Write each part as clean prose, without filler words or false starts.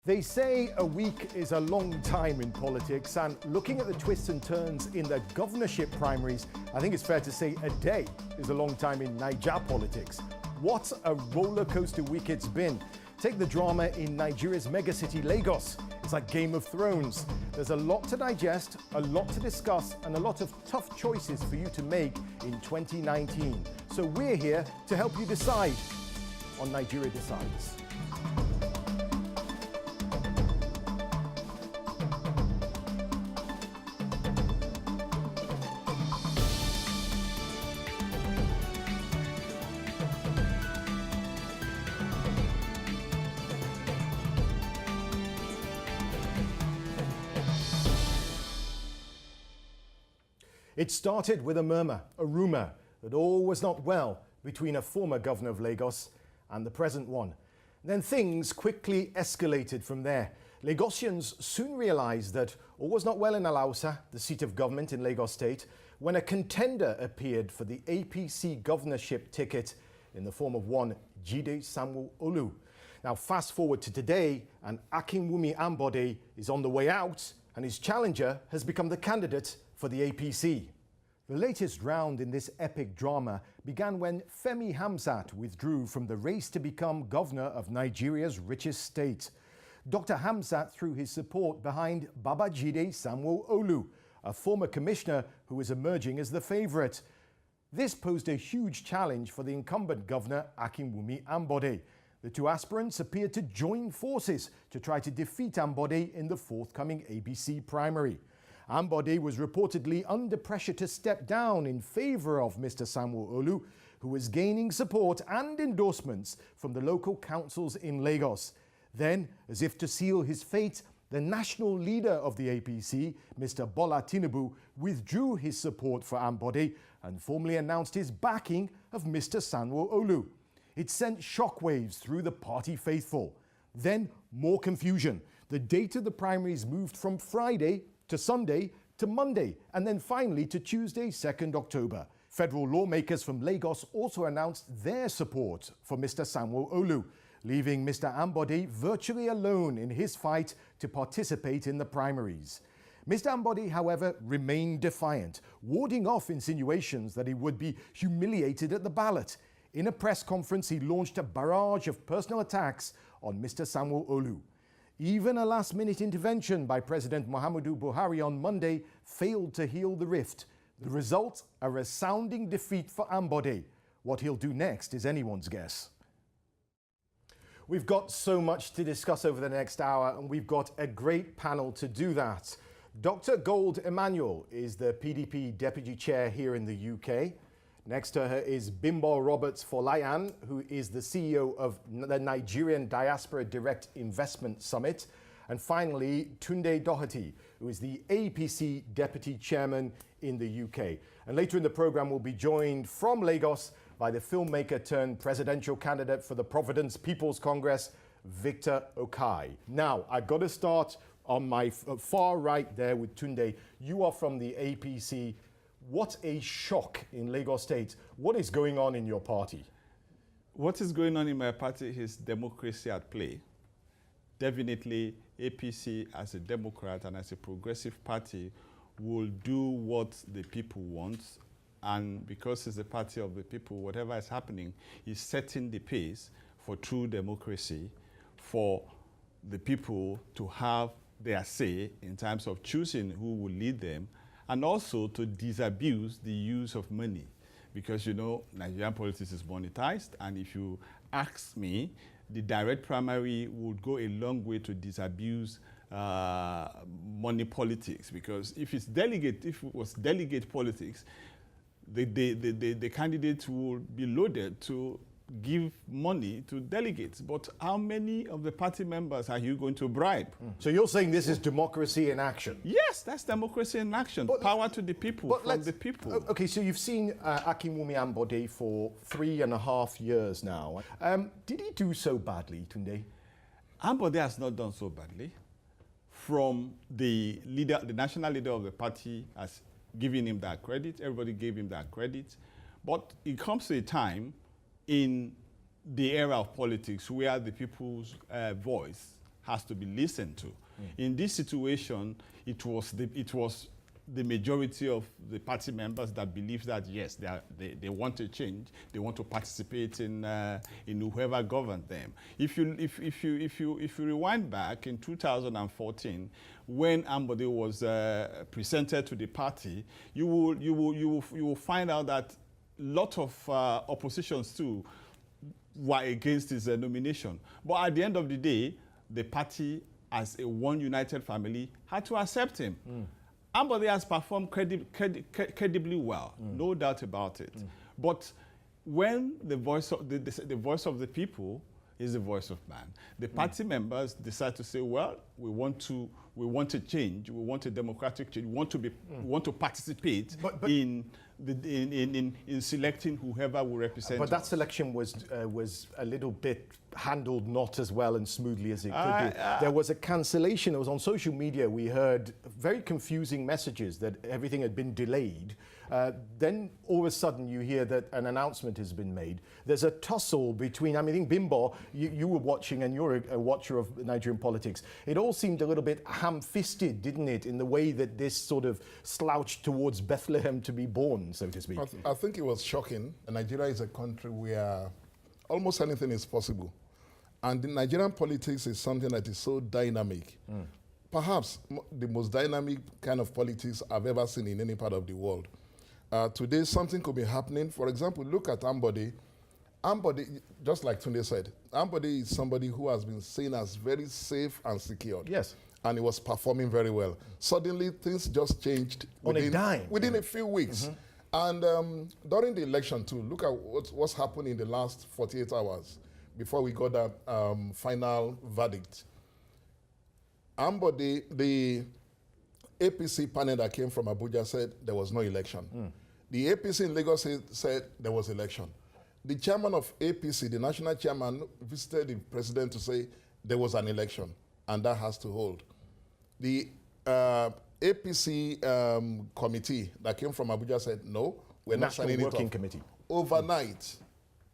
They say a week is a long time in politics, and looking at the twists and turns in the governorship primaries, I think it's fair to say a day is a long time in Naija politics. What a roller coaster week it's been. Take the drama in Nigeria's megacity Lagos. It's like Game of Thrones. There's a lot to digest, a lot to discuss, and a lot of tough choices for you to make in 2019. So we're here to help you decide on Nigeria Decides. It started with a murmur, a rumour that all was not well between a former governor of Lagos and the present one. Then things quickly escalated from there. Lagosians soon realised that all was not well in Alausa, the seat of government in Lagos State, when a contender appeared for the APC governorship ticket in the form of one Jide Sanwo-Olu. Now fast forward to today, and Akinwumi Ambode is on the way out, and his challenger has become the candidate for the APC. The latest round in this epic drama began when Femi Hamzat withdrew from the race to become governor of Nigeria's richest state. Dr. Hamzat threw his support behind Babajide Sanwo-Olu, a former commissioner who is emerging as the favourite. This posed a huge challenge for the incumbent governor Akinwumi Ambode. The two aspirants appeared to join forces to try to defeat Ambode in the forthcoming ABC primary. Ambode was reportedly under pressure to step down in favour of Mr. Sanwo-Olu, who was gaining support and endorsements from the local councils in Lagos. Then, as if to seal his fate, the national leader of the APC, Mr. Bola Tinubu, withdrew his support for Ambode and formally announced his backing of Mr. Sanwo-Olu. It sent shockwaves through the party faithful. Then, more confusion. The date of the primaries moved from Friday to Sunday to Monday, and then finally to Tuesday, 2nd October. Federal lawmakers from Lagos also announced their support for Mr. Sanwo-Olu, leaving Mr. Ambode virtually alone in his fight to participate in the primaries. Mr. Ambode, however, remained defiant, warding off insinuations that he would be humiliated at the ballot. In a press conference, he launched a barrage of personal attacks on Mr. Sanwo-Olu. Even a last-minute intervention by President Muhammadu Buhari on Monday failed to heal the rift. The result, a resounding defeat for Ambode. What he'll do next is anyone's guess. We've got so much to discuss over the next hour, and we've got a great panel to do that. Dr. Gold Emmanuel is the PDP Deputy Chair here in the UK. Next to her is Bimbo Roberts Folayan, who is the CEO of the Nigerian Diaspora Direct Investment Summit. And finally, Tunde Doherty, who is the APC Deputy Chairman in the UK. And later in the program, we'll be joined from Lagos by the filmmaker turned presidential candidate for the Providence People's Congress, Victor Okai. Now, I've got to start on my far right there with Tunde. You are from the APC. What a shock in Lagos State. What is going on in your party? What is going on in my party is democracy at play. Definitely, APC as a Democrat and as a progressive party will do what the people want. And because it's a party of the people, whatever is happening is setting the pace for true democracy, for the people to have their say in terms of choosing who will lead them, and also to disabuse the use of money. Because, you know, Nigerian politics is monetized, and if you ask me, the direct primary would go a long way to disabuse money politics. Because if it was delegate politics, the candidates would be loaded to give money to delegates. But how many of the party members are you going to bribe? So you're saying this is democracy in action? Yes, that's democracy in action. But power to the people, from the people. Okay, so you've seen Akinwumi Ambode for 3.5 years now. Did he do so badly, Tunde? Ambode has not done so badly. From the leader, the national leader of the party has given him that credit. Everybody gave him that credit. But it comes to a time in the era of politics where the people's voice has to be listened to. In this situation, it was the majority of the party members that believe that yes, they want to change, they want to participate in whoever governed them. If you rewind back in 2014, when Ambode was presented to the party, you will find out that a lot of oppositions too were against his nomination. But at the end of the day, the party, as a one united family, had to accept him. Ambode has performed credibly well, no doubt about it. But when the voice of the voice of the people is the voice of man, the party members decide to say, well, we want to change, we want a democratic change, we want to participate in selecting whoever will represent. But that selection was a little bit handled not as well and smoothly as it could do. There was a cancellation. It was on social media. We heard very confusing messages that everything had been delayed. Then all of a sudden you hear that an announcement has been made. There's a tussle between, I think Bimbo, you were watching and you're a watcher of Nigerian politics. It all seemed a little bit ham-fisted, didn't it, in the way that this sort of slouched towards Bethlehem to be born, so to speak. I think it was shocking. Nigeria is a country where almost anything is possible. And the Nigerian politics is something that is so dynamic. Perhaps the most dynamic kind of politics I've ever seen in any part of the world. Today, something could be happening. For example, look at Ambode. Ambode, just like Tunde said, Ambode is somebody who has been seen as very safe and secure. Yes. And he was performing very well. Suddenly, things just changed on a dime. Within a few weeks. And during the election, too, look at what's happened in the last 48 hours before we got that final verdict. Ambode, the APC panel that came from Abuja said there was no election. The APC in Lagos said there was election. The chairman of APC, the national chairman, visited the president to say there was an election, and that has to hold. The APC committee that came from Abuja said, no, we're not signing it off. National Working Committee. Overnight,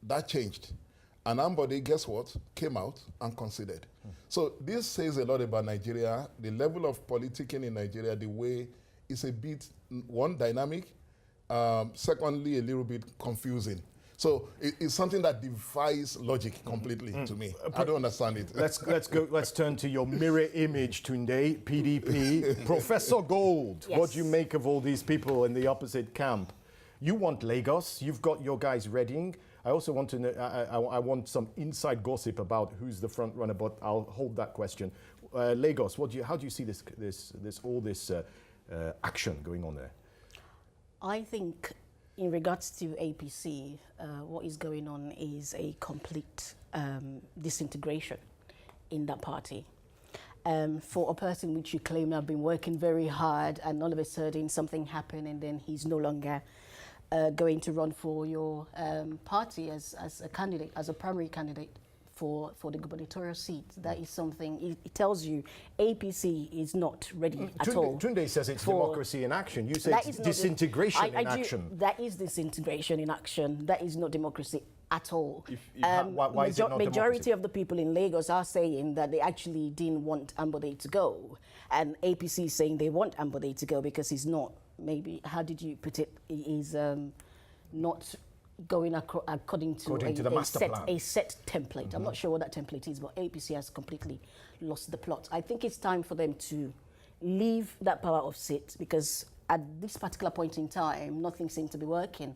that changed. And Ambode, guess what, came out and conceded. So this says a lot about Nigeria, the level of politicking in Nigeria, the way it's a bit, one, dynamic, secondly, a little bit confusing. So it's something that defies logic completely to me. I don't understand it. Let's turn to your mirror image, Tunde, PDP. Professor Gold, Yes. what do you make of all these people in the opposite camp? You want Lagos, you've got your guys readying. I also want to know, I want some inside gossip about who's the front runner, but I'll hold that question. Lagos, how do you see this action going on there? I think in regards to APC, what is going on is a complete disintegration in that party. For a person which you claim have been working very hard and all of a sudden something happened and then he's no longer going to run for your party as a candidate, as a primary candidate for the gubernatorial seat. That is something, it tells you APC is not ready at all. Tunde says it's democracy in action. You say it's disintegration in action. That is disintegration in action. That is not democracy at all. Why is it not majority democracy? of the people in Lagos are saying that they actually didn't want Ambode to go. And APC is saying they want Ambode to go because he's not, maybe, how did you put it, he is not going according to the master plan. A set template. I'm not sure what that template is, but APC has completely lost the plot. I think it's time for them to leave that power of sit, because at this particular point in time, nothing seems to be working.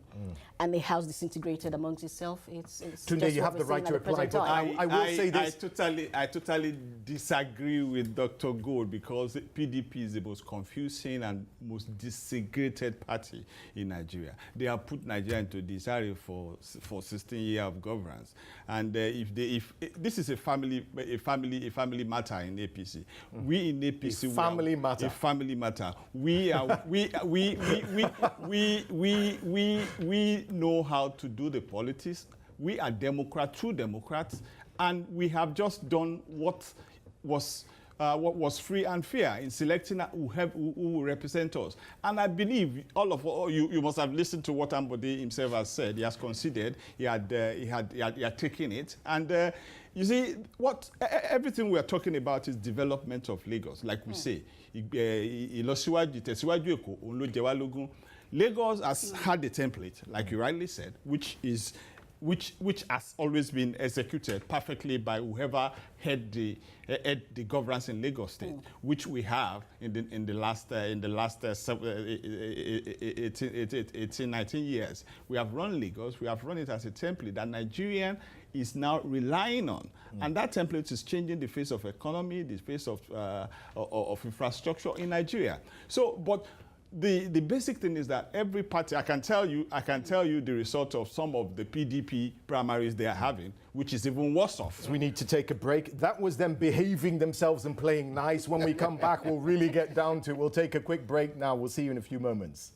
And the house disintegrated amongst itself. It's Tunde, just you what have the we're right seeing to at the reply, present but time. I will say this. I totally disagree with Dr. Gold, because PDP is the most confusing and most disintegrated party in Nigeria. They have put Nigeria into disarray for 16 years of governance. And if this is a family matter in APC. We in APC, A family matter. A family matter. We know how to do the politics. We are true Democrats, and we have just done what was what was free and fair in selecting who will represent us. And I believe you must have listened to what Ambode himself has said. He has considered, he had taken it. And you see, everything we are talking about is development of Lagos, like we say. Lagos has had a template, like you rightly said, which has always been executed perfectly by whoever had the governance in Lagos State, which we have in the last 18, 19 years. We have run Lagos. We have run it as a template that Nigerian is now relying on, and that template is changing the face of economy, the face of infrastructure in Nigeria. So, but the basic thing is that every party, I can tell you the result of some of the PDP primaries they are having, which is even worse off. So we need to take a break. That was them behaving themselves and playing nice. When we come back, we'll really get down to it. We'll take a quick break now. We'll see you in a few moments.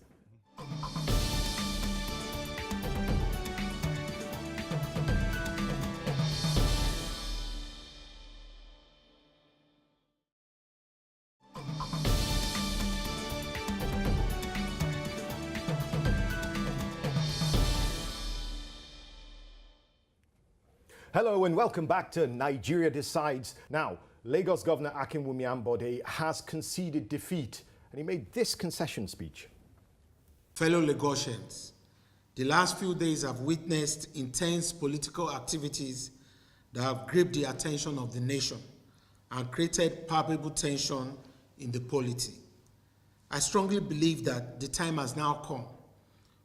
Hello and welcome back to Nigeria Decides. Now, Lagos Governor Akinwumi Ambode has conceded defeat, and he made this concession speech. Fellow Lagosians, the last few days have witnessed intense political activities that have gripped the attention of the nation and created palpable tension in the polity. I strongly believe that the time has now come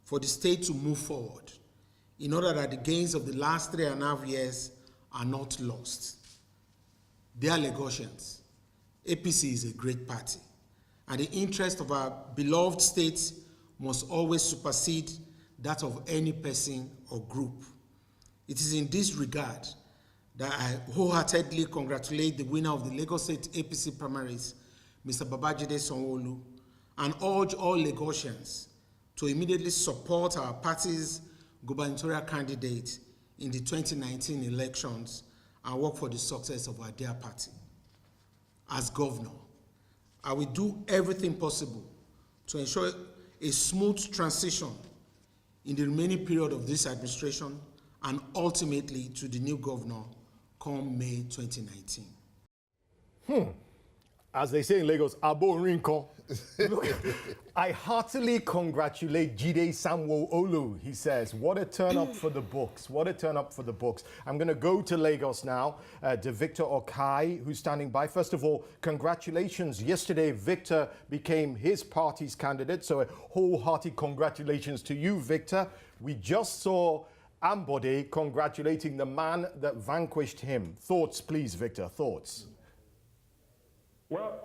for the state to move forward in order that the gains of the last 3.5 years are not lost. Dear Lagosians, APC is a great party, and the interest of our beloved state must always supersede that of any person or group. It is in this regard that I wholeheartedly congratulate the winner of the Lagos State APC primaries, Mr. Babajide Sanwo-Olu, and urge all Lagosians to immediately support our party's gubernatorial candidate in the 2019 elections and work for the success of our dear party. As governor, I will do everything possible to ensure a smooth transition in the remaining period of this administration and ultimately to the new governor come May 2019. As they say in Lagos, Abo Rinko. I heartily congratulate Jide Sanwo-Olu, he says. What a turn up for the books. What a turn up for the books. I'm going to go to Lagos now, to Victor Okai, who's standing by. First of all, congratulations. Yesterday, Victor became his party's candidate, so a wholehearted congratulations to you, Victor. We just saw Ambode congratulating the man that vanquished him. Thoughts, please, Victor, thoughts. Well,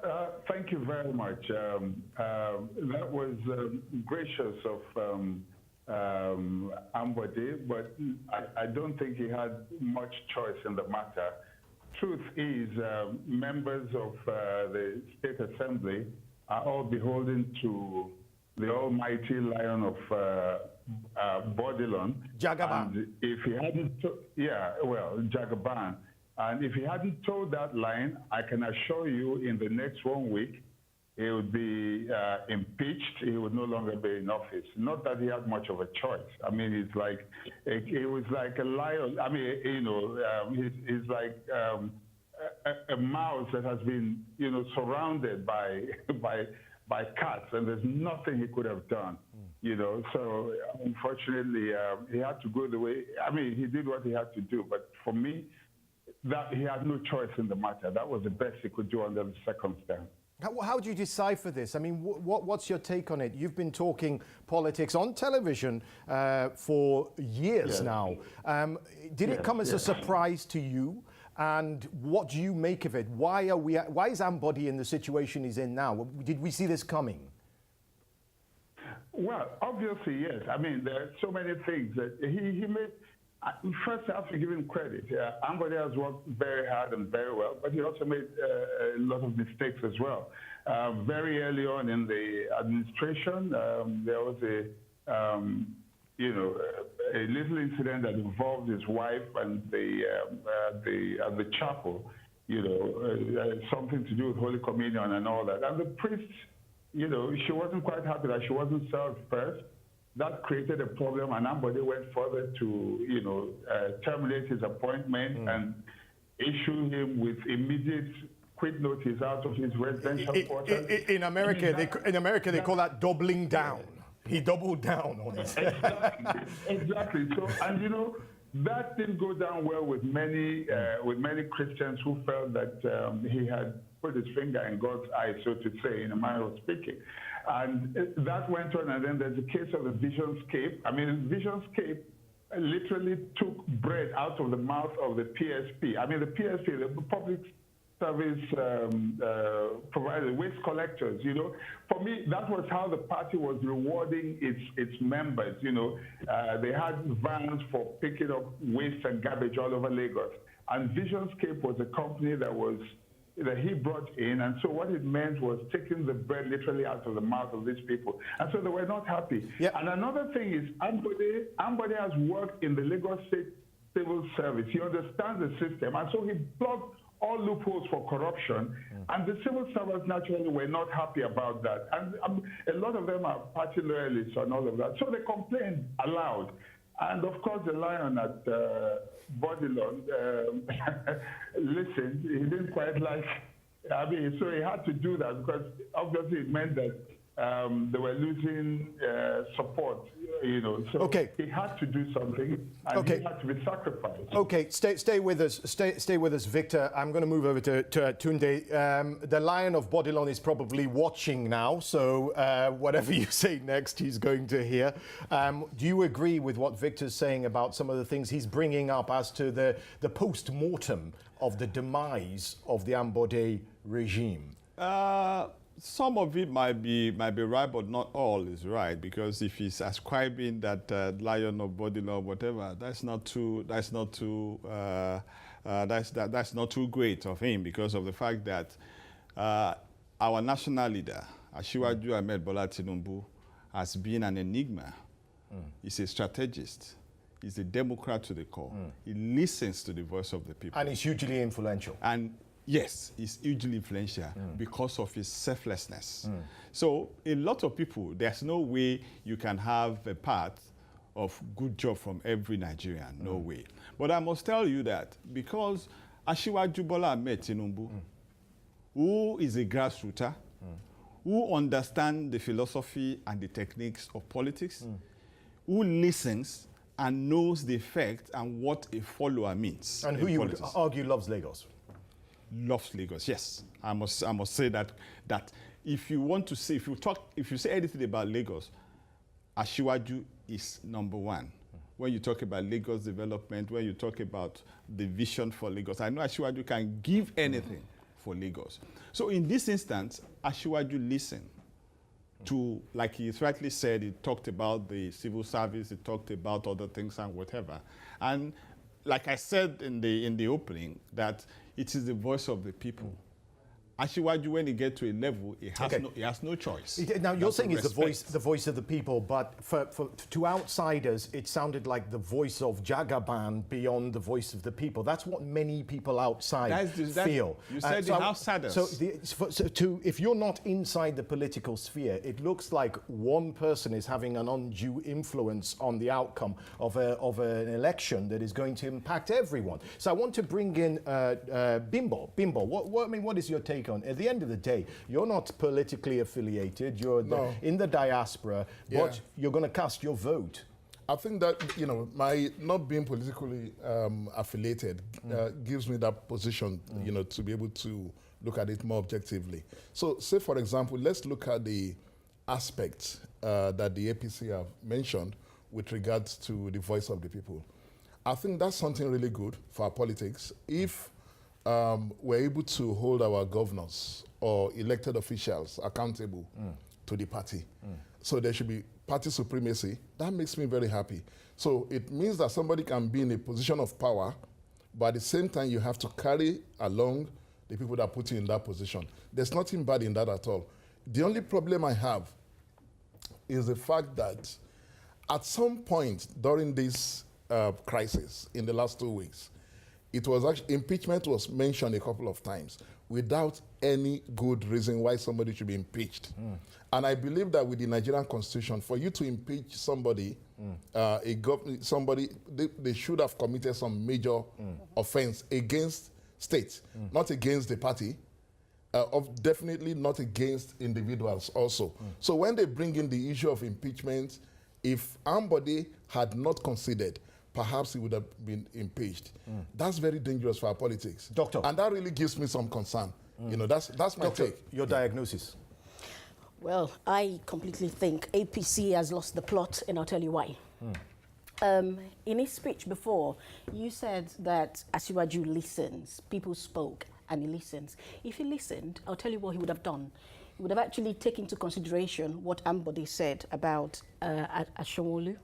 thank you very much. That was gracious of Ambode, but I don't think he had much choice in the matter. Truth is, members of the State Assembly are all beholden to the almighty lion of Bodilon. Jagaban. And if he hadn't, Jagaban. And if he hadn't told that line, I can assure you in the next 1 week, he would be impeached. He would no longer be in office. Not that he had much of a choice. I mean, it was like a lion. I mean, he's like a mouse that has been, surrounded by cats, and there's nothing he could have done. So unfortunately, he had to go the way. I mean, he did what he had to do. But for me, that he had no choice in the matter. That was the best he could do under the circumstance. How do you decipher this? I mean, what's your take on it? You've been talking politics on television for years now. Did it come as a surprise to you? And what do you make of it? Why is Ambode in the situation he's in now? Did we see this coming? Well, obviously, yes. I mean, there are so many things that he made. First, I have to give him credit. Ambode has worked very hard and very well, but he also made a lot of mistakes as well. Very early on in the administration, there was a little incident that involved his wife and the chapel, something to do with Holy Communion and all that. And the priest, she wasn't quite happy that she wasn't served first. That created a problem, and Ambode went further to, terminate his appointment and issue him with immediate quit notice out of his residential quarters. In America, they call that doubling down. He doubled down on it. Exactly. So, and that didn't go down well with many Christians who felt that he had put his finger in God's eye, so to say, in a manner of speaking. And that went on, and then there's the case of the Visionscape. I mean, Visionscape literally took bread out of the mouth of the PSP. I mean, the PSP, the Public Service providers, waste collectors. For me, that was how the party was rewarding its members. They had vans for picking up waste and garbage all over Lagos, and Visionscape was a company that he brought in, and so what it meant was taking the bread literally out of the mouth of these people, and so they were not happy. Yep. And another thing is, Ambode has worked in the Lagos State Civil Service. He understands the system, and so he blocked all loopholes for corruption, and the civil servants naturally were not happy about that. And a lot of them are party loyalists and all of that, so they complained aloud. And of course, the lion at Bodilon listened. He didn't quite like. So he had to do that because obviously it meant that they were losing support. So okay. He had to do something, and he had to be sacrificed. Okay, stay with us. Stay with us, Victor. I'm going to move over to Tunde. The Lion of Bodilon is probably watching now, so whatever you say next, he's going to hear. Do you agree with what Victor's saying about some of the things he's bringing up as to the post-mortem of the demise of the Ambode regime? Some of it might be right, but not all is right, because if he's ascribing that Lion of Bodilon, whatever, that's not too great of him, because of the fact that our national leader, Asiwaju Ahmed Bola Tinubu, has been an enigma. He's a strategist. He's a Democrat to the core. He listens to the voice of the people. And he's hugely influential. And yes, he's hugely influential because of his selflessness. So a lot of people, there's no way you can have a part of good job from every Nigerian, no way. But I must tell you that because Asiwaju Bola Ahmed Tinubu, who is a grassrooter, who understands the philosophy and the techniques of politics, who listens and knows the effect and what a follower means. And who you would argue loves Lagos. Loves Lagos, yes. I must say that if you say anything about Lagos, Asiwaju is number one. When you talk about Lagos development, when you talk about the vision for Lagos, I know Asiwaju can give anything for Lagos. So in this instance, Asiwaju listened to, like he rightly said, he talked about the civil service, he talked about other things and whatever. And like I said in the opening, that it is the voice of the people. Asiwaju, when he gets to a level, he has no choice. Now, you're saying it's the voice of the people, but to outsiders, it sounded like the voice of Jagaban beyond the voice of the people. That's what many people outside feel. You said the outsiders. So if you're not inside the political sphere, it looks like one person is having an undue influence on the outcome of an election that is going to impact everyone. So I want to bring in Bimbo. Bimbo, what is your take on? At the end of the day, you're not politically affiliated. You're in the diaspora, but you're going to cast your vote. I think that, my not being politically affiliated gives me that position, to be able to look at it more objectively. So, say, for example, let's look at the aspects that the APC have mentioned with regards to the voice of the people. I think that's something really good for our politics. If we're able to hold our governors or elected officials accountable to the party. So there should be party supremacy. That makes me very happy. So it means that somebody can be in a position of power, but at the same time you have to carry along the people that put you in that position. There's nothing bad in that at all. The only problem I have is the fact that at some point during this crisis in the last 2 weeks, it was actually, impeachment was mentioned a couple of times without any good reason why somebody should be impeached. And I believe that with the Nigerian Constitution, for you to impeach somebody, they should have committed some major offense against states, not against the party, definitely not against individuals also. So when they bring in the issue of impeachment, if Ambode had not considered, perhaps he would have been impeached. That's very dangerous for our politics. Doctor. And that really gives me some concern. You know, that's my Doctor, take. your diagnosis. Well, I completely think APC has lost the plot, and I'll tell you why. In his speech before, you said that Asiwaju listens. People spoke, and he listens. If he listened, I'll tell you what he would have done. He would have actually taken into consideration what Ambode said about Ashomolu,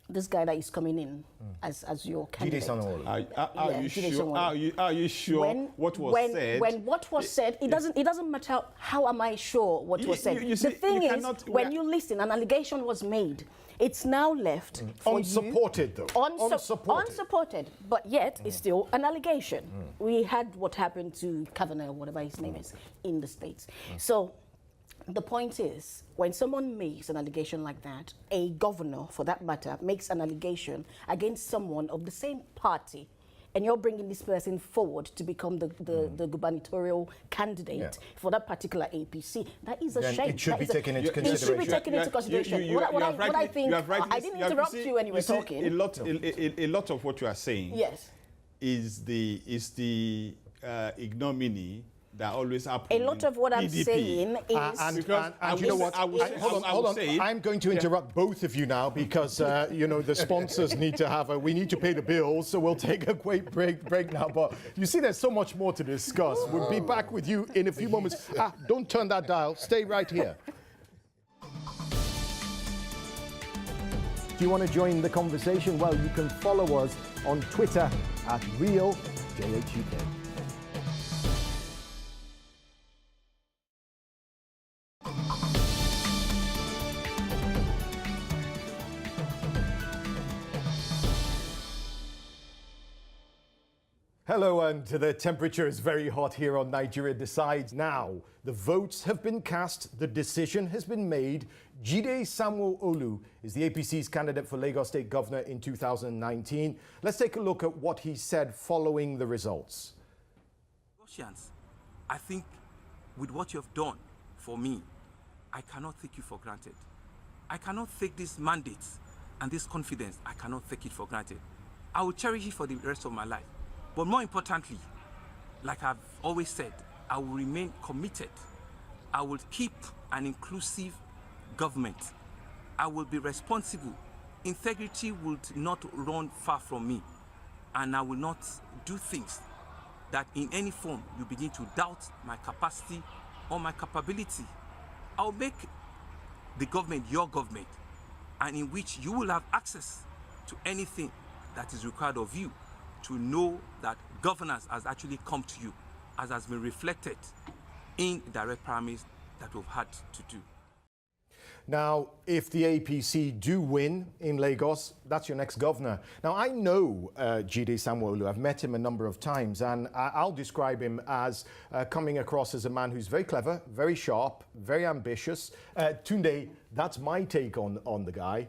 this guy that is coming in as your candidate. Jide Sanwo-Olu. Are you sure what was said? When what was said, it doesn't matter how am I sure what was said. You see, the thing you is, cannot- when you listen, an allegation was made. It's now left for Unsupported, you, though. unsupported, but yet it's still an allegation. We had what happened to Kavanaugh, whatever his name is, in the States. So the point is, when someone makes an allegation like that, a governor, for that matter, makes an allegation against someone of the same party, and you're bringing this person forward to become the gubernatorial candidate for that particular APC, that is a Then shame. it should That be is taken into It should be consideration. taken into consideration. What I think, I didn't interrupt you when you were talking. A lot of what you are saying Yes. is the ignominy that always happens. A lot of what I'm PDP. saying is... And you know what? Hold on. I'm going to interrupt both of you now because, you know, the sponsors need to have we need to pay the bills, so we'll take a quick break now. But you see, there's so much more to discuss. We'll be back with you in a few moments. Don't turn that dial. Stay right here. Do you want to join the conversation? Well, you can follow us on Twitter at RealJHUK. Hello, and the temperature is very hot here on Nigeria Decides. Now, the votes have been cast, the decision has been made. Jide Sanwo-Olu is the APC's candidate for Lagos State Governor in 2019. Let's take a look at what he said following the results. Russians, I think with what you have done for me, I cannot take you for granted. I cannot take this mandate and this confidence, I cannot take it for granted. I will cherish it for the rest of my life. But more importantly, like I've always said, I will remain committed. I will keep an inclusive government. I will be responsible. Integrity will not run far from me. And I will not do things that in any form you begin to doubt my capacity or my capability. I'll make the government your government, and in which you will have access to anything that is required of you to know that governance has actually come to you, as has been reflected in direct primaries that we've had to do. Now, if the APC do win in Lagos, that's your next governor. Now, I know Jide Sanwo-Olu. I've met him a number of times, and I'll describe him as coming across as a man who's very clever, very sharp, very ambitious. Tunde, that's my take on the guy.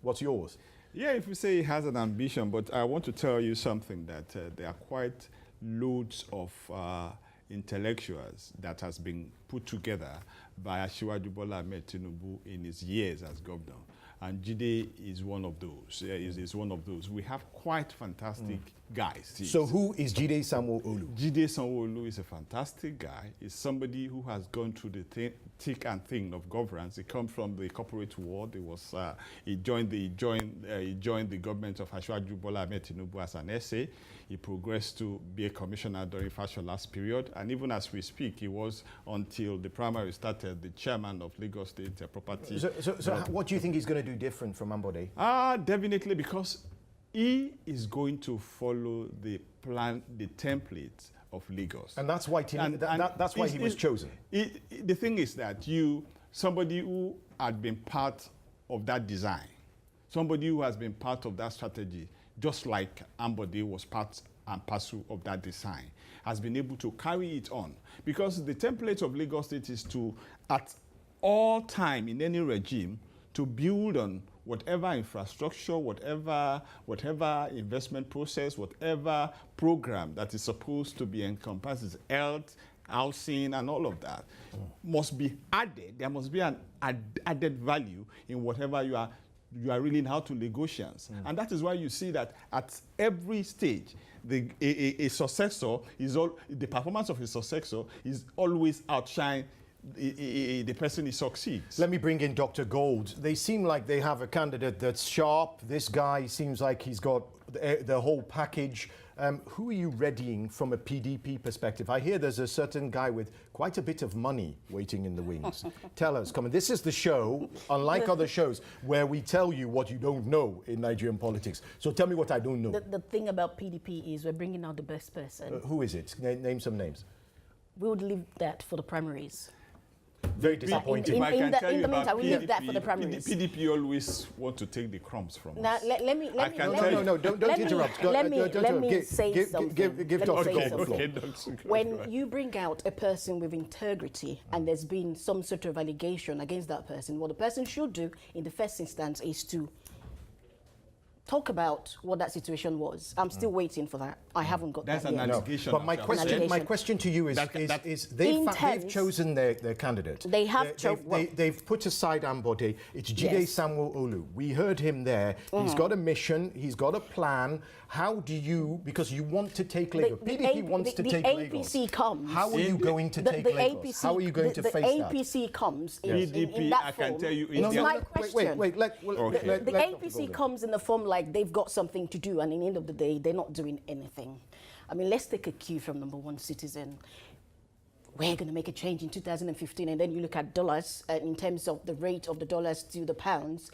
What's yours? Yeah, if you say he has an ambition, but I want to tell you something that there are quite loads of intellectuals that has been put together by Asiwaju Bola Ahmed Tinubu in his years as governor. And Jide is one of those. Is one of those. We have quite fantastic guys. So who is Jide Sanwo-Olu? Jide Sanwo-Olu is a fantastic guy. He's somebody who has gone through the thick and thin of governance. He comes from the corporate world. He joined the government of Asiwaju Bola Ahmed Tinubu as an SA. He progressed to be a commissioner during Fashola's period, and even as we speak, he was, until the primary started, the chairman of Lagos State Property. So what do you think he's going to do different from Ambode? Definitely, because he is going to follow the plan, the template of Lagos. And that's why that's why he was chosen. The thing is that somebody who had been part of that design, somebody who has been part of that strategy, just like Ambode was part and parcel of that design, has been able to carry it on. Because the template of Lagos State is to, at all time in any regime, to build on whatever infrastructure, whatever investment process, whatever program that is supposed to be encompasses health, housing, and all of that must be added. There must be an added value in whatever you are reeling out to Lagosians. And that is why you see that at every stage, a successor the performance of a successor is always outshine the person he succeeds. Let me bring in Dr. Gold. They seem like they have a candidate that's sharp. This guy seems like he's got the whole package. Who are you readying from a PDP perspective? I hear there's a certain guy with quite a bit of money waiting in the wings. Tell us, come on. This is the show, unlike other shows, where we tell you what you don't know in Nigerian politics. So tell me what I don't know. The thing about PDP is we're bringing out the best person. Who is it? Name some names. We would leave that for the primaries. Very disappointing. If I can tell you in the about meantime, we leave that for the PDP, primaries. PDP always want to take the crumbs from Now, us. let me Don't interrupt. Let me say something. Give Dr. Gold the floor. When you bring out a person with integrity and there's been some sort of allegation against that person, what the person should do in the first instance is to talk about what that situation was. I'm still waiting for that. I haven't got That's that an yet. allegation. But my question to you is they've chosen their candidate. They have they've put aside Ambode. It's Jide Samuel Olu. We heard him there. He's got a mission. He's got a plan. How do you, because you want to take Lagos. PDP wants to take Lagos. The APC comes. How are you going to take Lagos? How are you going to face that? The APC comes in PDP, that I form. can tell you. It's my question. Wait. The APC comes in the form like they've got something to do, and in the end of the day, they're not doing anything. I mean, let's take a cue from number one citizen. We're going to make a change in 2015, and then you look at dollars in terms of the rate of the dollars to the pounds,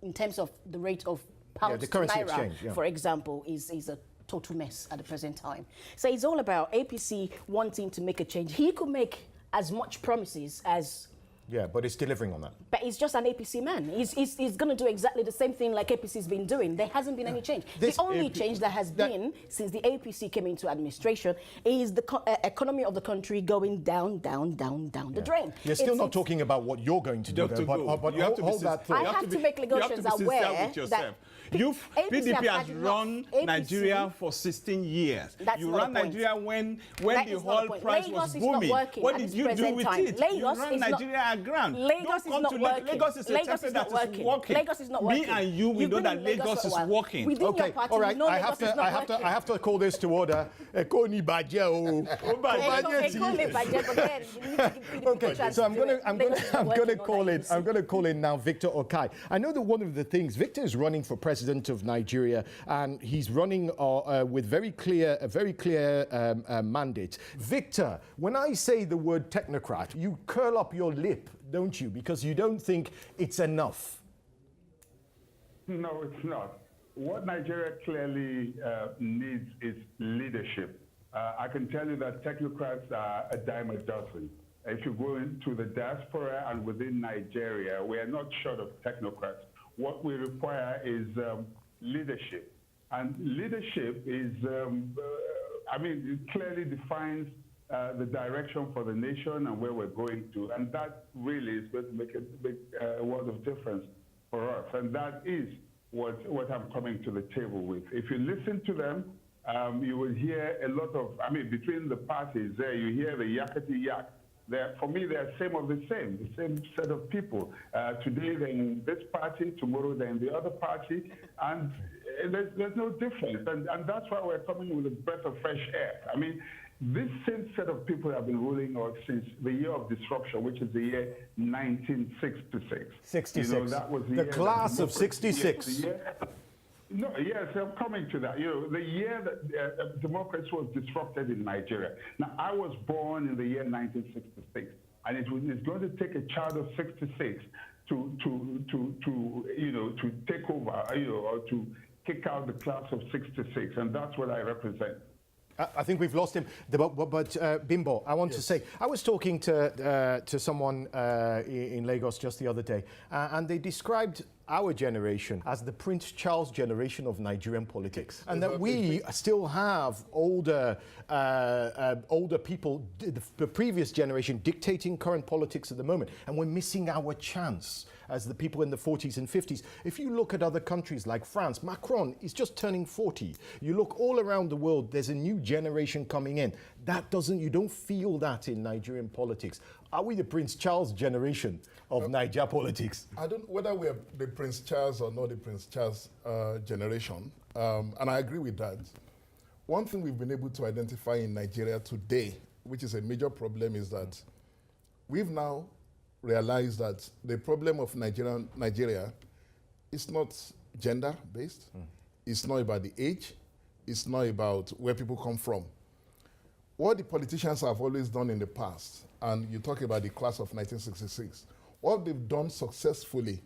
in terms of the rate of pounds the to currency naira, exchange, for example, is a total mess at the present time. So it's all about APC wanting to make a change. He could make as much promises as... Yeah, but it's delivering on that. But he's just an APC man. He's going to do exactly the same thing like APC's been doing. There hasn't been any change. The only change that has been since the APC came into administration is the economy of the country going down the drain. You're still not talking about what you're going to do, but you have to hold that thought. I have to make Lagosians aware that PDP has run Nigeria for 16 years. You ran Nigeria when the oil price was booming. What did you do with it? You ran Nigeria aground. Lagos is not working. Lagos is a template that is working. Lagos is not working. Me and you, we know that Lagos is working. Okay, all right. I have to call this to order. Okay, so I'm going to call in now Victor Okai. I know that one of the things, Victor is running for president of Nigeria, and he's running with a very clear mandate. Victor, when I say the word technocrat, you curl up your lip, don't you? Because you don't think it's enough. No, it's not. What Nigeria clearly needs is leadership. I can tell you that technocrats are a dime a dozen. If you go into the diaspora and within Nigeria, we are not short of technocrats. What we require is leadership. And leadership is, it clearly defines the direction for the nation and where we're going to. And that really is going to make a big world of difference for us. And that is what I'm coming to the table with. If you listen to them, you will hear a lot of, between the parties there, you hear the yakety yak. For me, they're the same set of people. Today they're in this party, tomorrow they're in the other party, and there's no difference. And that's why we're coming with a breath of fresh air. This same set of people have been ruling us since the year of disruption, which is the year 1966. 66. That was the class of 66. Yes, I'm coming to that. The year that democracy was disrupted in Nigeria. Now, I was born in the year 1966, and it's going to take a child of 66 to take over, or to kick out the class of 66, and that's what I represent. I think we've lost him. But Bimbo, I want to say, I was talking to someone in Lagos just the other day, and they described our generation as the Prince Charles generation of Nigerian politics, and that we still have older people, the previous generation, dictating current politics at the moment, and we're missing our chance as the people in the 40s and 50s. If you look at other countries like France, Macron is just turning 40. You look all around the world, there's a new generation coming in. You don't feel that in Nigerian politics. Are we the Prince Charles generation of Niger politics? I don't know whether we are the Prince Charles or not the Prince Charles generation, and I agree with that. One thing we've been able to identify in Nigeria today, which is a major problem, is that we've now realized that the problem of Nigeria is not gender-based. It's not about the age. It's not about where people come from. What the politicians have always done in the past, and you talk about the class of 1966, what they've done successfully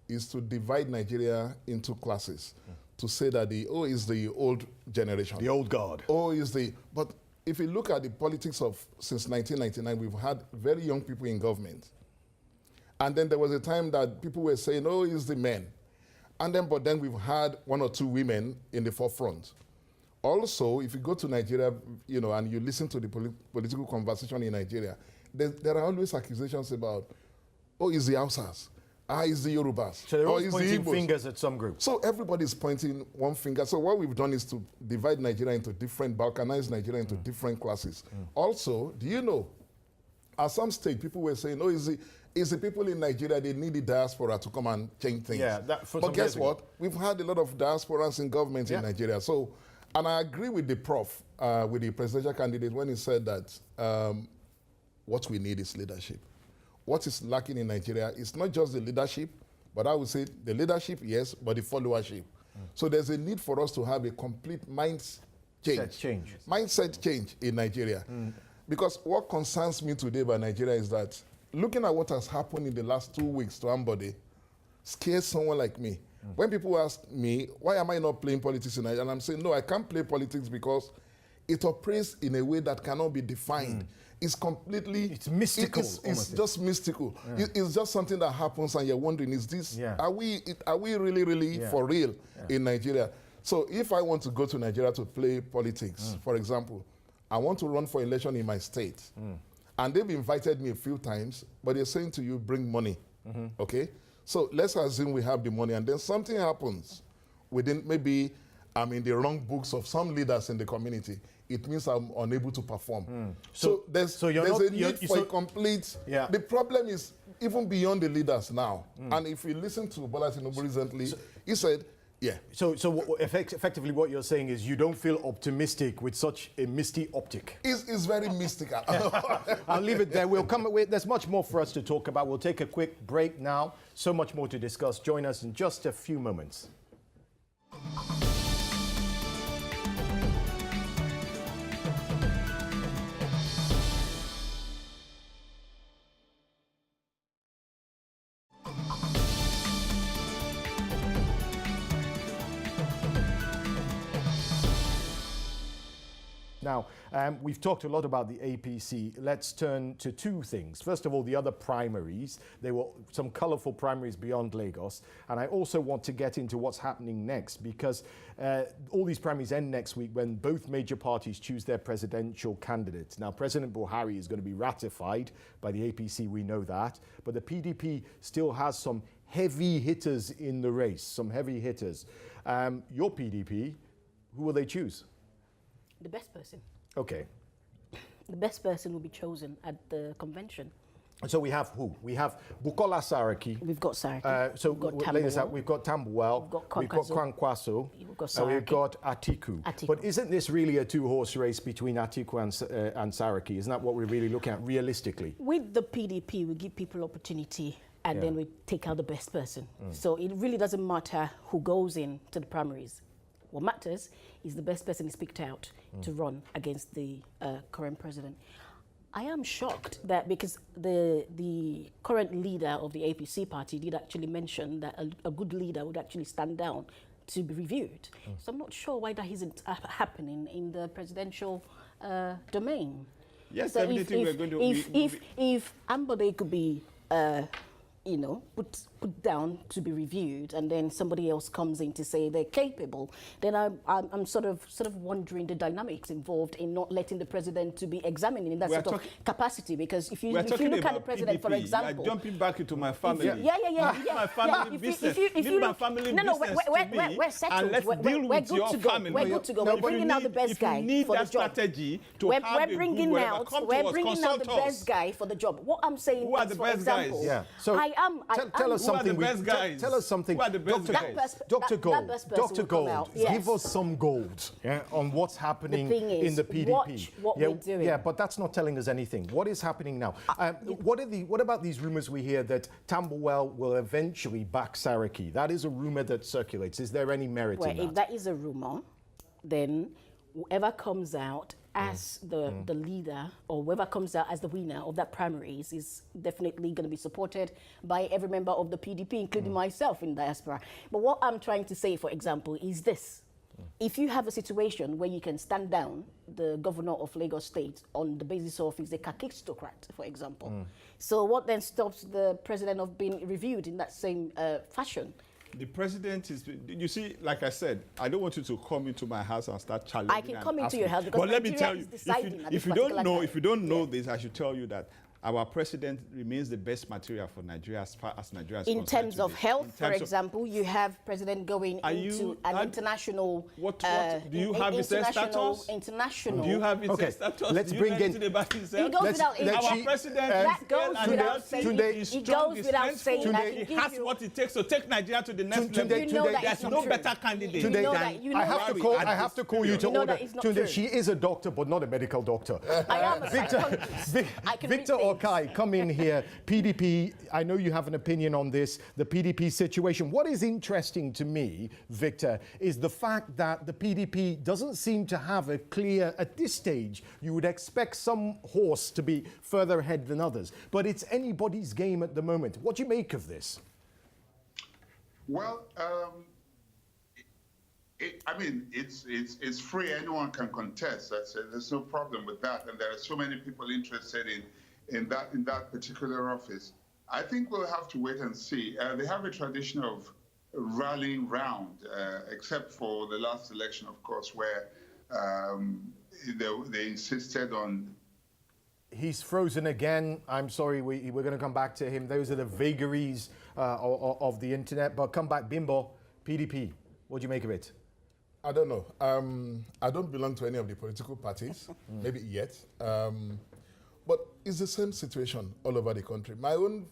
is to divide Nigeria into classes, to say that the O is the old generation. The old guard. O is the, but if you look at the politics of since 1999, we've had very young people in government. And then there was a time that people were saying, oh, it's the men. But then we've had one or two women in the forefront. Also, if you go to Nigeria, and you listen to the political conversation in Nigeria, there are always accusations about, oh, it's the Hausas, it's the Yorubas, so they're always it's pointing the Igbos. fingers at some group. So everybody's pointing one finger. So what we've done is to divide Nigeria into different, balkanize Nigeria into different classes. Also, do you know, at some stage, people were saying, oh, it's the people in Nigeria, they need the diaspora to come and change things. Yeah, but guess what? We've had a lot of diasporans in government in Nigeria. So, and I agree with the prof, with the presidential candidate, when he said that what we need is leadership. What is lacking in Nigeria is not just the leadership, but I would say the leadership, yes, but the followership. So there's a need for us to have a complete mindset change in Nigeria. Because what concerns me today about Nigeria is that looking at what has happened in the last 2 weeks to Ambode scares someone like me. When people ask me, why am I not playing politics in Nigeria? And I'm saying, no, I can't play politics because it operates in a way that cannot be defined. It's completely... It's mystical. It's just mystical. It's just something that happens and you're wondering, is this... Are we really for real in Nigeria? So if I want to go to Nigeria to play politics, for example, I want to run for election in my state. And they've invited me a few times, but they're saying to you, bring money, okay? So let's assume we have the money, and then something happens within, maybe I'm in the wrong books of some leaders in the community. It means I'm unable to perform. So there's a need for a complete... The problem is even beyond the leaders now. And if you listen to Bola Tinubu recently, he said, So effectively what you're saying is you don't feel optimistic with such a misty optic. It's very mystical. I'll leave it there. We'll come away. There's much more for us to talk about. We'll take a quick break now. So much more to discuss. Join us in just a few moments. Now, we've talked a lot about the APC. Let's turn to two things. First of all, the other primaries. There were some colorful primaries beyond Lagos. And I also want to get into what's happening next, because all these primaries end next week when both major parties choose their presidential candidates. Now, President Buhari is going to be ratified by the APC, we know that. But the PDP still has some heavy hitters in the race, some heavy hitters. Your PDP, who will they choose? The best person. Okay. The best person will be chosen at the convention. So we have who? We have Bukola Saraki. We've got Saraki. So we've got we've got Tambuwal. We've got Kwankwaso. We've got Saraki. We've got Atiku. But isn't this really a two-horse race between Atiku and Saraki? Isn't that what we're really looking at realistically? With the PDP, we give people opportunity and then we take out the best person. So it really doesn't matter who goes in to the primaries. What matters is the best person is picked out to run against the current president. I am shocked that because the current leader of the APC party did actually mention that a good leader would actually stand down to be reviewed. So I'm not sure why that isn't happening in the presidential domain. Yes, so definitely we're going to... If Ambode could be, put put down to be reviewed, and then somebody else comes in to say they're capable, then I'm sort of wondering the dynamics involved in not letting the president to be examined in that sort of capacity. Because if you look at the president, for example, jumping back into my family. My family business. Leave my family business to me. We're settled. And let's deal with your family. We're good to go. We're bringing out the best guy for the job. Strategy to we're have bringing out the best guy for the job. What I'm saying who are is, the for best example, guys? Yeah. So tell us something. Tell us something. Who are the best guys? Dr. Gold, Dr. Gold, give us some gold on what's happening in the PDP. Watch what we're doing. Yeah, but that's not telling us anything. What is happening now? What about these rumors we hear that Tambuwal will eventually back Saraki? That is a rumor that circulates. Is there any merit in that? If that is a rumor, then whoever comes out as the leader, or whoever comes out as the winner of that primaries, is definitely going to be supported by every member of the PDP, including myself in diaspora. But what I'm trying to say, for example, is this. If you have a situation where you can stand down the governor of Lagos State on the basis of he's a kakistocrat, for example, so what then stops the president of being reviewed in that same fashion? The president is, you see, like I said, I don't want you to come into my house and start challenging. I can come into your house because but let me tell you, if you don't know this, I should tell you that our president remains the best material for Nigeria as far as Nigeria is concerned. In terms of health, for example, you have president going into an international. What do you have his status? International. Do you have his status? Let's bring in. He goes without saying. Our president That goes without saying. He goes without saying. He has what it takes to take Nigeria to the next level. You know that There's no better candidate. I have to call you to order. Tunde, she is a doctor, but not a medical doctor. I am a psychologist. Victor Okai, come in here. PDP, I know you have an opinion on this, the PDP situation. What is interesting to me, Victor, is the fact that the PDP doesn't seem to have a clear, at this stage, you would expect some horse to be further ahead than others. But it's anybody's game at the moment. What do you make of this? Well, it's free. Anyone can contest. There's no problem with that. And there are so many people interested in that particular office. I think we'll have to wait and see. They have a tradition of rallying round, except for the last election, of course, where they insisted on. He's frozen again. I'm sorry, we're going to come back to him. Those are the vagaries of the internet. But come back, Bimbo, PDP. What do you make of it? I don't know. I don't belong to any of the political parties, maybe yet. But it's the same situation all over the country. My own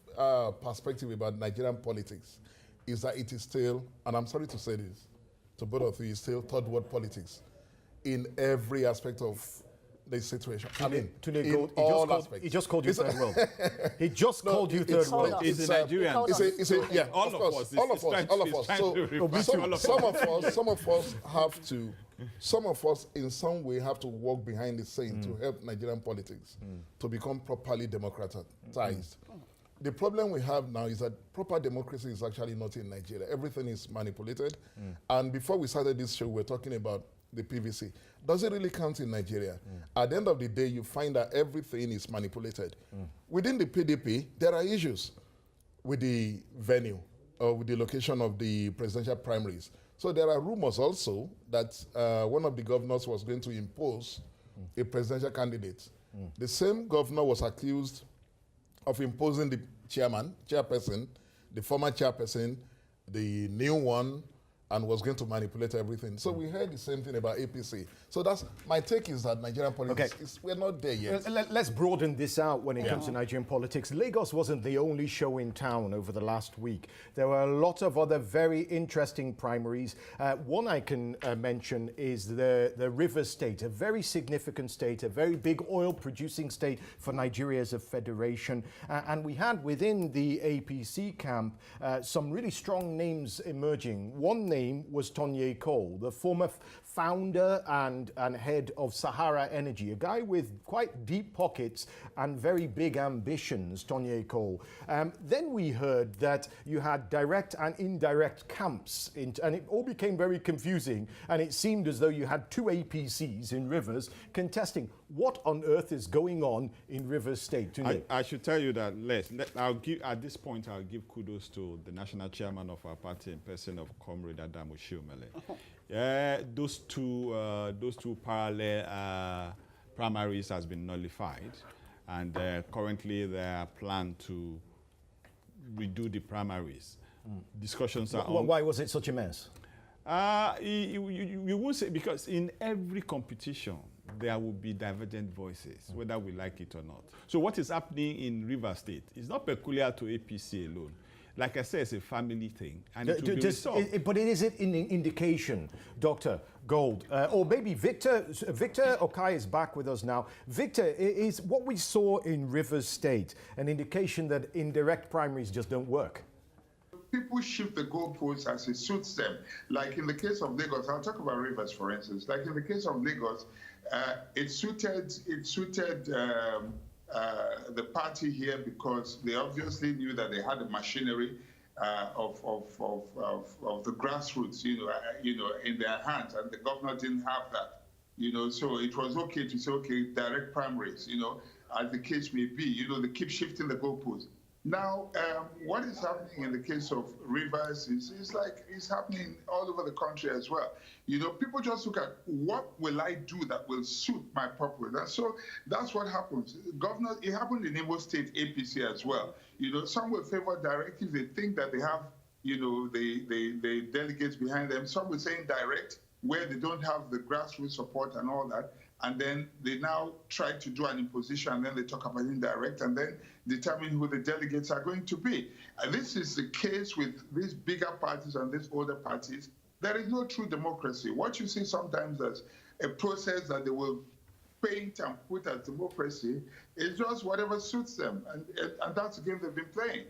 perspective about Nigerian politics is that it is still, and I'm sorry to say this to both of you, it's still third world politics in every aspect of the situation. He just called you third world. He just called you third world. He's a Nigerian. Yeah, all of us. All of us. So some of us have to. Some of us, in some way, have to walk behind the scene to help Nigerian politics to become properly democratized. The problem we have now is that proper democracy is actually not in Nigeria. Everything is manipulated. And before we started this show, we were talking about the PVC. Does it really count in Nigeria? At the end of the day, you find that everything is manipulated. Within the PDP, there are issues with the venue or with the location of the presidential primaries. So there are rumors also that one of the governors was going to impose a presidential candidate. The same governor was accused of imposing the chairperson, the former chairperson, the new one, and was going to manipulate everything. So we heard the same thing about APC. So that's my take is that Nigerian politics, we're not there yet. Let's broaden this out when it comes to Nigerian politics. Lagos wasn't the only show in town over the last week. There were a lot of other very interesting primaries. One I can mention is the Rivers State, a very significant state, a very big oil-producing state for Nigeria as a federation. And we had within the APC camp some really strong names emerging. One name was Tonye Cole, the former founder and head of Sahara Energy, a guy with quite deep pockets and very big ambitions, Tonye Cole. Then we heard that you had direct and indirect camps, and it all became very confusing, and it seemed as though you had two APCs in Rivers contesting. What on earth is going on in Rivers State? I should tell you that, at this point, I'll give kudos to the national chairman of our party in person of Comrade Adamu Oshiomhole. Those two parallel primaries has been nullified, and currently they are planned to redo the primaries. Discussions are on. Why was it such a mess? You won't say, because in every competition, there will be divergent voices, whether we like it or not. So what is happening in Rivers State is not peculiar to APC alone. Like I said, it's a family thing, and it will be resolved. But is it an indication, Dr. Gold, or maybe Victor Okai is back with us now. Victor, is what we saw in Rivers State an indication that indirect primaries just don't work? People shift the goalposts as it suits them. Like in the case of Lagos, I'll talk about Rivers, for instance. Like in the case of Lagos, it suited the party here because they obviously knew that they had the machinery of the grassroots, in their hands, and the governor didn't have that, So it was okay to say, okay, direct primaries, as the case may be. They keep shifting the goalposts. Now, what is happening in the case of Rivers is like it's happening all over the country as well. People just look at what will I do that will suit my purpose. And so that's what happens. Governors, it happened in Imo State APC as well. Some will favor directives. They think that they have, the delegates behind them. Some will say indirect, where they don't have the grassroots support and all that. And then they now try to do an imposition, and then they talk about indirect, and then determine who the delegates are going to be. And this is the case with these bigger parties and these older parties. There is no true democracy. What you see sometimes as a process that they will paint and put as democracy is just whatever suits them. And that's the game they've been playing.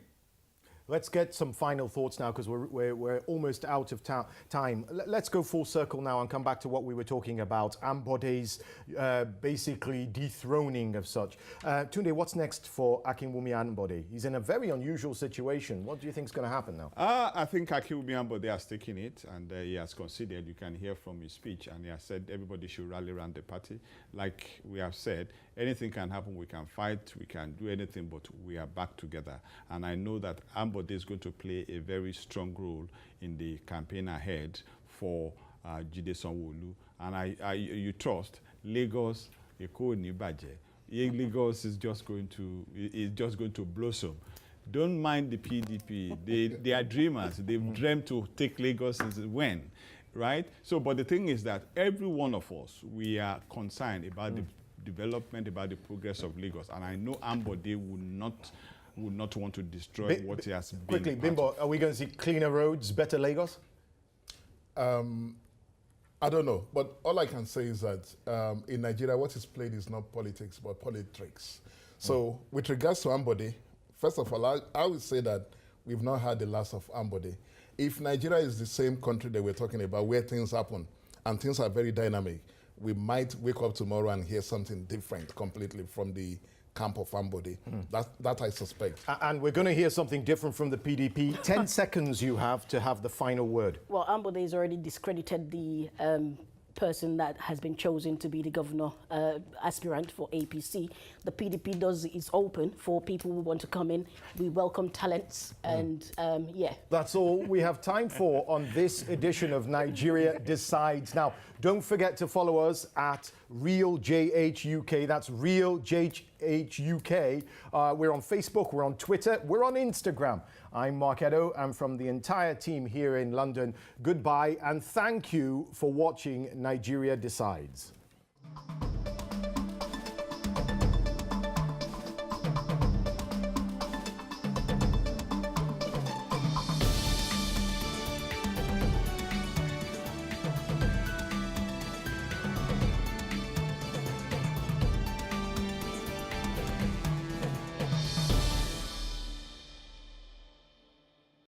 Let's get some final thoughts now, because we're almost out of time. Let's go full circle now and come back to what we were talking about, Ambode's basically dethroning of such. Tunde, what's next for Akinwumi Ambode? He's in a very unusual situation. What do you think is going to happen now? I think Akinwumi Ambode has taken it, and he has considered. You can hear from his speech, and he has said everybody should rally around the party. Like we have said, anything can happen. We can fight, we can do anything, but we are back together. And I know that Ambode is going to play a very strong role in the campaign ahead for Jide Sanwo-Olu. And you trust Lagos, Eko Nibaje. Lagos is just going to blossom. Don't mind the PDP. They are dreamers. They've dreamt to take Lagos since when, right? So, but the thing is that every one of us, we are concerned about the development, about the progress of Lagos. And I know Ambode would not want to destroy what he has been. Quickly, Bimbo, are we going to see cleaner roads, better Lagos? I don't know, but all I can say is that in Nigeria, what is played is not politics, but politics. So with regards to Ambode, first of all, I would say that we've not had the last of Ambode. If Nigeria is the same country that we're talking about, where things happen and things are very dynamic, we might wake up tomorrow and hear something different completely from the camp of Ambode. That I suspect. And we're going to hear something different from the PDP. 10 seconds you have to have the final word. Well, Ambode has already discredited the person that has been chosen to be the governor aspirant for APC. The PDP is open for people who want to come in. We welcome talents, and yeah. That's all we have time for on this edition of Nigeria Decides. Now, don't forget to follow us at RealJHUK. That's RealJHUK. We're on Facebook, we're on Twitter, we're on Instagram. I'm Mark Edo, and from the entire team here in London, goodbye and thank you for watching Nigeria Decides.